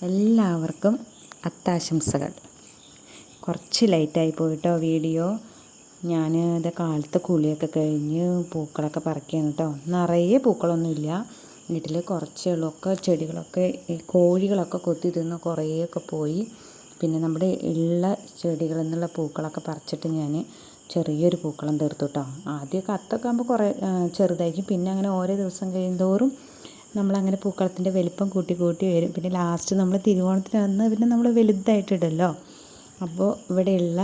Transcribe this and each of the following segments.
എല്ലാവർക്കും അത്താശംസകൾ. കുറച്ച് ലൈറ്റായി പോയിട്ടോ വീഡിയോ. ഞാൻ ഇത് കാലത്തെ കുളിയൊക്കെ കഴിഞ്ഞ് പൂക്കളൊക്കെ പറിക്കുകയാണ് കേട്ടോ. നിറയെ പൂക്കളൊന്നുമില്ല വീട്ടിൽ, കുറച്ചേ ഉള്ളൂ. ഒക്കെ ചെടികളൊക്കെ ഈ കോഴികളൊക്കെ കൊത്തി തിന്ന് കുറേയൊക്കെ പോയി. പിന്നെ നമ്മുടെ ഉള്ള ചെടികളിൽ നിന്നുള്ള പൂക്കളൊക്കെ പറിച്ചിട്ട് ഞാൻ ചെറിയൊരു പൂക്കളം തീർത്തു കേട്ടോ. ആദ്യമൊക്കെ അത്തൊക്കെ ആകുമ്പോൾ കുറേ ചെറുതായിരിക്കും. പിന്നെ അങ്ങനെ ഓരോ ദിവസം കഴിയുന്തോറും നമ്മളങ്ങനെ പൂക്കളത്തിൻ്റെ വലിപ്പം കൂട്ടി കൂട്ടി വരും. പിന്നെ ലാസ്റ്റ് നമ്മൾ തിരുവോണത്തിന് അന്ന് പിന്നെ നമ്മൾ വലുതായിട്ടിടല്ലോ. അപ്പോൾ ഇവിടെയുള്ള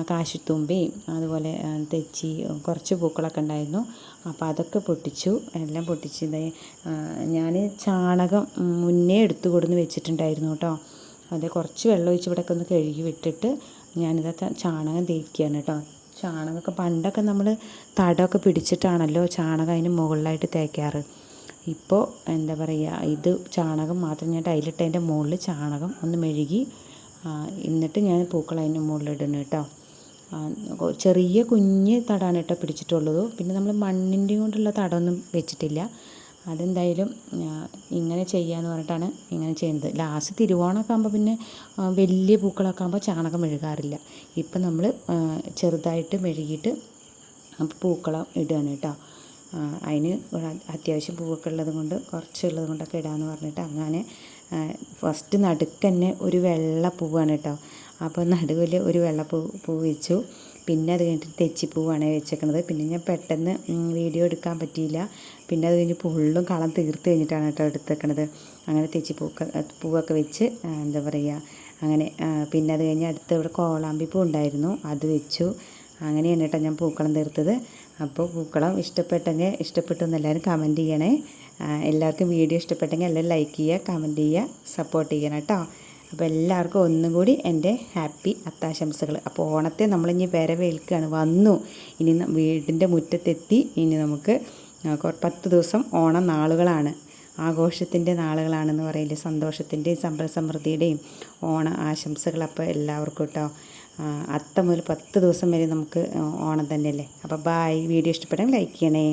കാശിത്തുമ്പയും അതുപോലെ തെച്ചി കുറച്ച് പൂക്കളൊക്കെ ഉണ്ടായിരുന്നു. അപ്പോൾ അതൊക്കെ പൊട്ടിച്ചു. എല്ലാം പൊട്ടിച്ച് ഞാൻ ചാണകം മുന്നേ എടുത്തു കൊടുന്ന് വെച്ചിട്ടുണ്ടായിരുന്നു കേട്ടോ. അത് കുറച്ച് വെള്ളം ഒഴിച്ച് ഇവിടെയൊക്കെ ഒന്ന് കഴുകി വിട്ടിട്ട് ഞാനിതൊക്കെ ചാണകം തേക്കുകയാണ് കേട്ടോ. ചാണകമൊക്കെ പണ്ടൊക്കെ നമ്മൾ തടമൊക്കെ പിടിച്ചിട്ടാണല്ലോ ചാണകം അതിന് മുകളിലായിട്ട് തേക്കാറ്. ഇപ്പോൾ എന്താ പറയുക, ഇത് ചാണകം മാത്രം ഞാൻ ടൈലിട്ടതിൻ്റെ മുകളിൽ ചാണകം ഒന്ന് മെഴുകി എന്നിട്ട് ഞാൻ പൂക്കൾ അതിൻ്റെ മുകളിലിടുന്നു കേട്ടോ. ചെറിയ കുഞ്ഞ് തടാണ് കേട്ടോ പിടിച്ചിട്ടുള്ളത്. പിന്നെ നമ്മൾ മണ്ണിൻ്റെ കൊണ്ടുള്ള തടമൊന്നും വെച്ചിട്ടില്ല. അതെന്തായാലും ഇങ്ങനെ ചെയ്യാമെന്ന് പറഞ്ഞിട്ടാണ് ഇങ്ങനെ ചെയ്യുന്നത്. ലാസ്റ്റ് തിരുവോണമൊക്കെ ആകുമ്പോൾ പിന്നെ വലിയ പൂക്കളൊക്കെ ആകുമ്പോൾ ചാണകം മെഴുകാറില്ല. ഇപ്പം നമ്മൾ ചെറുതായിട്ട് മെഴുകിയിട്ട് പൂക്കളം ഇടുകയാണ് കേട്ടോ. അതിന് അത്യാവശ്യം പൂവൊക്കെ ഉള്ളത് കൊണ്ട് കുറച്ചുള്ളത് കൊണ്ടൊക്കെ ഇടാമെന്ന് പറഞ്ഞിട്ട് അങ്ങനെ ഫസ്റ്റ് നടുക്ക് തന്നെ ഒരു വെള്ള പൂവാണ് കേട്ടോ. അപ്പോൾ നടുവിൽ ഒരു പൂ വെച്ചു. പിന്നെ അത് കഴിഞ്ഞിട്ട് തെച്ചിപ്പൂവാണ് വെച്ചേക്കുന്നത്. പിന്നെ ഞാൻ പെട്ടെന്ന് വീഡിയോ എടുക്കാൻ പറ്റിയില്ല. പിന്നെ അത് കഴിഞ്ഞ് ഫുള്ളും കളം തീർത്ത് കഴിഞ്ഞിട്ടാണ് കേട്ടോ എടുത്തേക്കണത്. അങ്ങനെ പൂവൊക്കെ വെച്ച് എന്താ പറയുക അങ്ങനെ. പിന്നെ അത് കഴിഞ്ഞ് അടുത്ത് ഇവിടെ കോളാമ്പി പൂ ഉണ്ടായിരുന്നു, അത് വെച്ചു. അങ്ങനെയാണ് കേട്ടോ ഞാൻ പൂക്കളം തീർത്തത്. അപ്പോൾ പൂക്കളം ഇഷ്ടപ്പെട്ടു എന്ന് എല്ലാവരും കമൻറ്റ് ചെയ്യണേ. എല്ലാവർക്കും വീഡിയോ ഇഷ്ടപ്പെട്ടെങ്കിൽ എല്ലാവരും ലൈക്ക് ചെയ്യുക, കമൻറ്റ് ചെയ്യുക, സപ്പോർട്ട് ചെയ്യണം കേട്ടോ. അപ്പോൾ എല്ലാവർക്കും ഒന്നും കൂടി എൻ്റെ ഹാപ്പി അത്താശംസകൾ. അപ്പോൾ ഓണത്തെ നമ്മളിനി വരവേൽക്കുകയാണ്. വന്നു, ഇനി വീടിൻ്റെ മുറ്റത്തെത്തി. ഇനി നമുക്ക് 10 ദിവസം ഓണം നാളുകളാണ്, ആഘോഷത്തിൻ്റെ നാളുകളാണെന്ന് പറയില്ലേ. സന്തോഷത്തിൻ്റെയും സമ്പൽ സമൃദ്ധിയുടെയും ഓണ ആശംസകൾ. അപ്പോൾ എല്ലാവർക്കും കേട്ടോ. അത്തം മുതൽ 10 ദിവസം വരെ നമുക്ക് ഓണം തന്നെയല്ലേ. അപ്പോൾ ബായ്. വീഡിയോ ഇഷ്ടപ്പെട്ടെങ്കിൽ ലൈക്ക് ചെയ്യണേ.